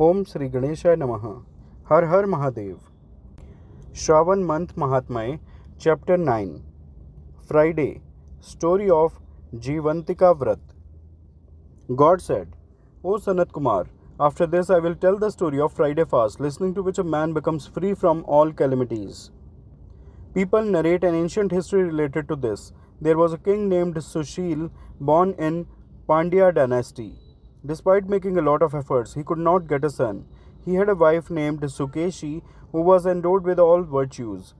ओम श्री गणेशाय नमः। हर हर महादेव। श्रावण मंथ महात्म्य चैप्टर 9 फ्राइडे स्टोरी ऑफ जीवंतिका व्रत। God said, O Sanat Kumar, after this I will tell the story of Friday fast, listening to which a man becomes free from all calamities. People narrate an ancient history related to this. There was a king named Sushil, born in Pandya dynasty. Despite making a lot of efforts, he could not get a son. He had a wife named Sukeshi who was endowed with all virtues.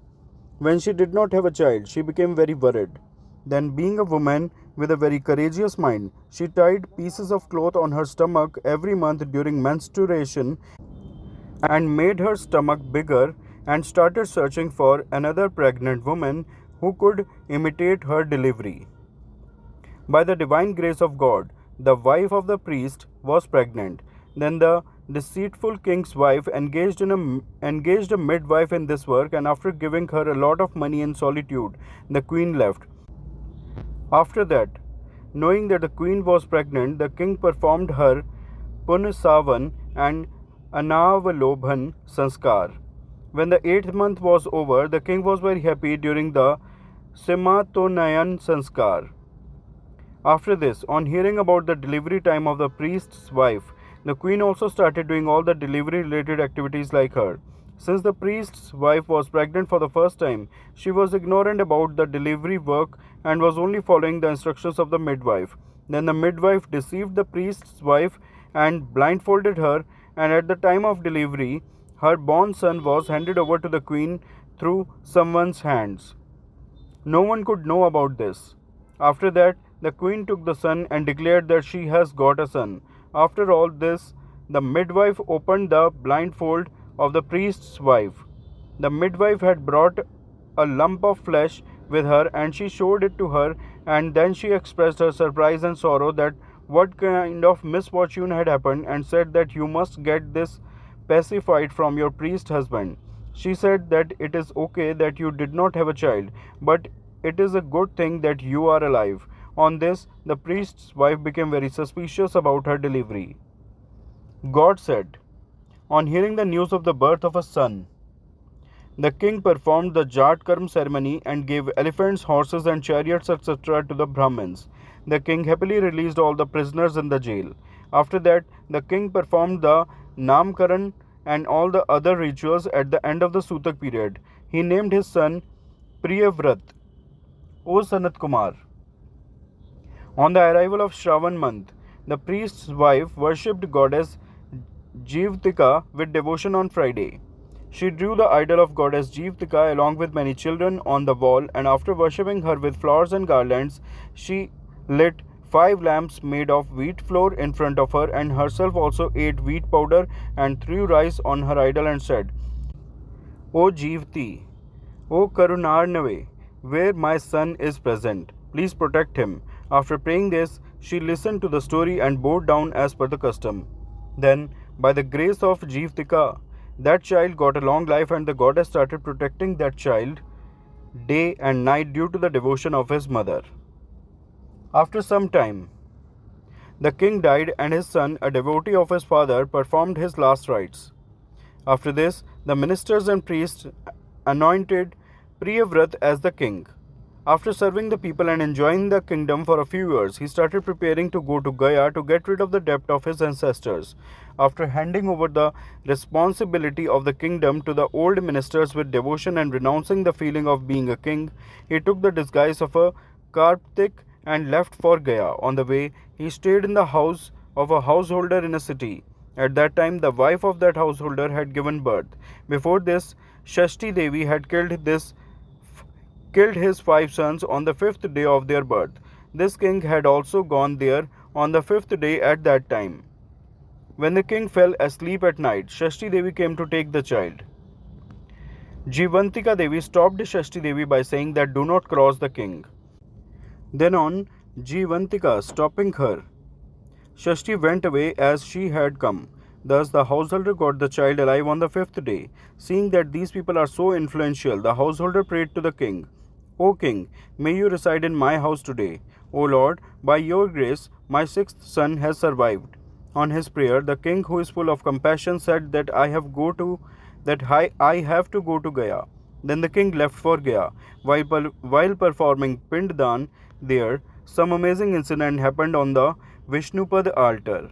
When she did not have a child, she became very worried. Then, being a woman with a very courageous mind, she tied pieces of cloth on her stomach every month during menstruation and made her stomach bigger and started searching for another pregnant woman who could imitate her delivery. By the divine grace of God, the wife of the priest was pregnant. Then the deceitful king's wife engaged a midwife in this work, and after giving her a lot of money in solitude, the queen left. After that, knowing that the queen was pregnant, the king performed her Punsavan and Anavalobhan Sanskar. When the 8th month was over, the king was very happy during the Simatonayan Sanskar. After this, on hearing about the delivery time of the priest's wife, the queen also started doing all the delivery related activities like her. Since the priest's wife was pregnant for the first time, she was ignorant about the delivery work and was only following the instructions of the midwife. Then the midwife deceived the priest's wife and blindfolded her, and at the time of delivery, her born son was handed over to the queen through someone's hands. No one could know about this. After that, the queen took the son and declared that she has got a son. After all this, the midwife opened the blindfold of the priest's wife. The midwife had brought a lump of flesh with her, and she showed it to her, and then she expressed her surprise and sorrow that what kind of misfortune had happened, and said that you must get this pacified from your priest husband. She said that it is okay that you did not have a child, but it is a good thing that you are alive. On this, the priest's wife became very suspicious about her delivery. God said, on hearing the news of the birth of a son, the king performed the Jatkarm ceremony and gave elephants, horses, and chariots, etc. to the Brahmins. The king happily released all the prisoners in the jail. After that, the king performed the Namkaran and all the other rituals at the end of the Sutak period. He named his son Priyavrat. O Sanat Kumar, on the arrival of Shravan month, the priest's wife worshipped goddess Jivtika with devotion on Friday. She drew the idol of goddess Jivtika along with many children on the wall, and after worshipping her with flowers and garlands, she lit 5 lamps made of wheat flour in front of her, and herself also ate wheat powder and threw rice on her idol and said, O Jivti, O Karunarnave, where my son is present, please protect him. After praying this, she listened to the story and bowed down as per the custom. Then, by the grace of Jivtika, that child got a long life, and the goddess started protecting that child day and night due to the devotion of his mother. After some time, the king died, and his son, a devotee of his father, performed his last rites. After this, the ministers and priests anointed Priyavrat as the king. After serving the people and enjoying the kingdom for a few years, he started preparing to go to Gaya to get rid of the debt of his ancestors. After handing over the responsibility of the kingdom to the old ministers with devotion and renouncing the feeling of being a king, he took the disguise of a Kartik and left for Gaya. On the way, he stayed in the house of a householder in a city. At that time, the wife of that householder had given birth. Before this, Shashti Devi had killed his 5 sons on the 5th day of their birth. This king had also gone there on the 5th day at that time. When the king fell asleep at night, Shashti Devi came to take the child. Jivantika Devi stopped Shashti Devi by saying that do not cross the king. Then on Jivantika stopping her, Shashti went away as she had come. Thus the householder got the child alive on the 5th day. Seeing that these people are so influential, the householder prayed to the king, O king, may you reside in my house today. O Lord, by your grace, my 6th son has survived. on his prayer, the king, who is full of compassion, said that I have to go to Gaya. Then the king left for Gaya. While performing Pinddan there, some amazing incident happened on the Vishnupad altar.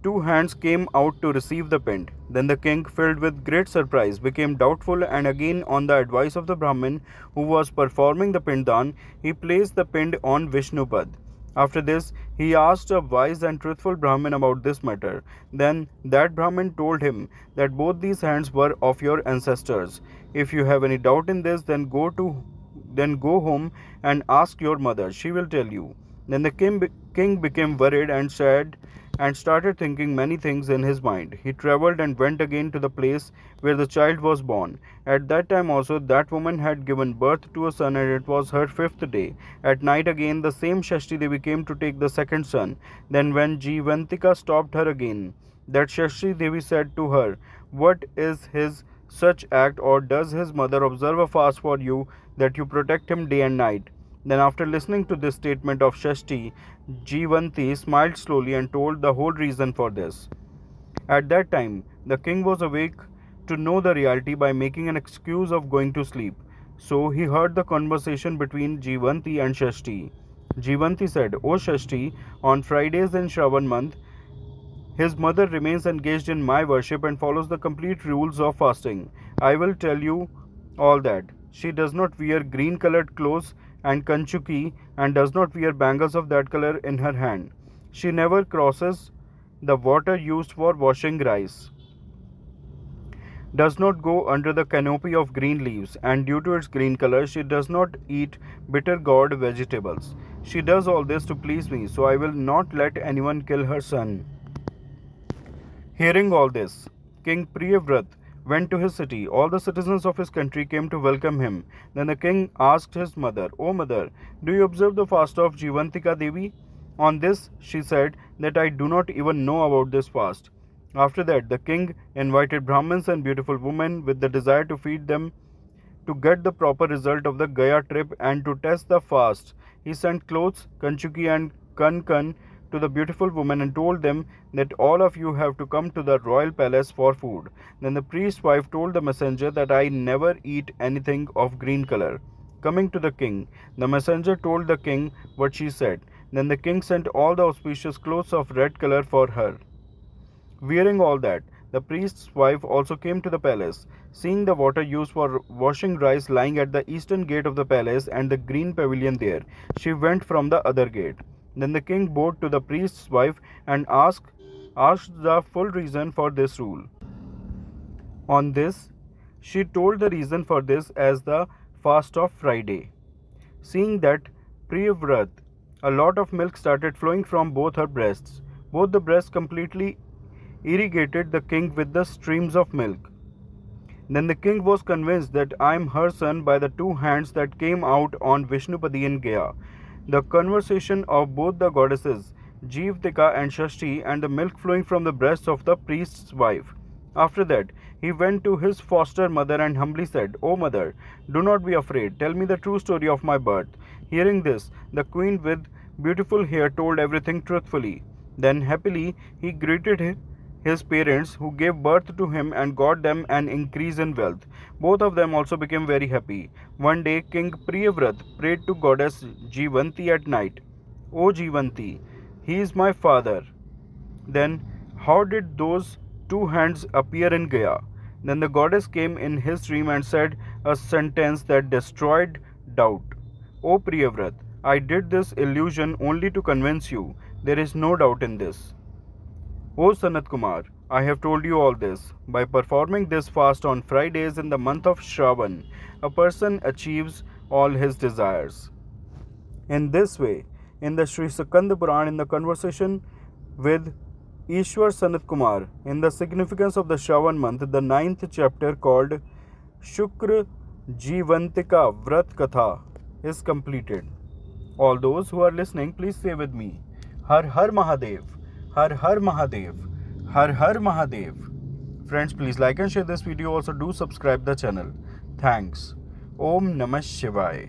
Two hands came out to receive the pind. Then the king, filled with great surprise, became doubtful, and again, on the advice of the Brahmin who was performing the pinddan, he placed the pind on Vishnupad. After this, he asked a wise and truthful Brahmin about this matter. Then that Brahmin told him that both these hands were of your ancestors. If you have any doubt in this, then go home and ask your mother. She will tell you. Then the king became worried and sad and started thinking many things in his mind. He traveled and went again to the place where the child was born. At that time also that woman had given birth to a son, and it was her 5th day. At night again the same Shashti Devi came to take the second son. Then when Jivantika stopped her again, that Shashti Devi said to her, "What is his such act, or does his mother observe a fast for you that you protect him day and night?" Then, after listening to this statement of Shashti, Jivanti smiled slowly and told the whole reason for this. At that time, the king was awake to know the reality by making an excuse of going to sleep. So he heard the conversation between Jivanti and Shashti. Jivanti said, "O Shashti, on Fridays in Shravan month, his mother remains engaged in my worship and follows the complete rules of fasting. I will tell you all that. She does not wear green colored clothes and kanchuki, and does not wear bangles of that color in her hand. She never crosses the water used for washing rice, does not go under the canopy of green leaves, and due to its green color, she does not eat bitter gourd vegetables. She does all this to please me, so I will not let anyone kill her son." Hearing all this, King Priyavrat went to his city. All the citizens of his country came to welcome him. Then the king asked his mother, "O mother, do you observe the fast of Jivantika Devi?" On this, she said that I do not even know about this fast. After that, the king invited Brahmins and beautiful women with the desire to feed them to get the proper result of the Gaya trip and to test the fast. He sent clothes, kanchuki and kankan to the beautiful women and told them that all of you have to come to the royal palace for food. Then the priest's wife told the messenger that I never eat anything of green color. Coming to the king, the messenger told the king what she said. Then the king sent all the auspicious clothes of red color for her. Wearing all that, the priest's wife also came to the palace. Seeing the water used for washing rice lying at the eastern gate of the palace and the green pavilion there, she went from the other gate. Then the king bowed to the priest's wife and asked the full reason for this rule. On this, she told the reason for this as the fast of Friday. Seeing that Priyavrat, a lot of milk started flowing from both her breasts. Both the breasts completely irrigated the king with the streams of milk. Then the king was convinced that I am her son by the two hands that came out on Vishnupadi in Gaya. The conversation of both the goddesses, Jivantika and Shashti, and the milk flowing from the breasts of the priest's wife. After that, he went to his foster mother and humbly said, "O mother, do not be afraid. Tell me the true story of my birth." Hearing this, the queen with beautiful hair told everything truthfully. Then happily he greeted his parents who gave birth to him and got them an increase in wealth. Both of them also became very happy. One day King Priyavrat prayed to goddess Jivanti at night, "O Jivanti, he is my father." Then how did those two hands appear in Gaya? Then the goddess came in his dream and said a sentence that destroyed doubt. "O Priyavrat, I did this illusion only to convince you. There is no doubt in this." "O Sanat Kumar, I have told you all this. By performing this fast on Fridays in the month of Shravan, a person achieves all his desires." In this way, in the Sri Skanda Puran, in the conversation with Ishwar Sanat Kumar, in the significance of the Shravan month, the 9th chapter called Shukra Jivantika Vrat Katha is completed. All those who are listening, please say with me, Har Har Mahadev, Har Har Mahadev, Har Har Mahadev. Friends, please like and share this video. Also do subscribe the channel. Thanks. Om Namah Shivaya.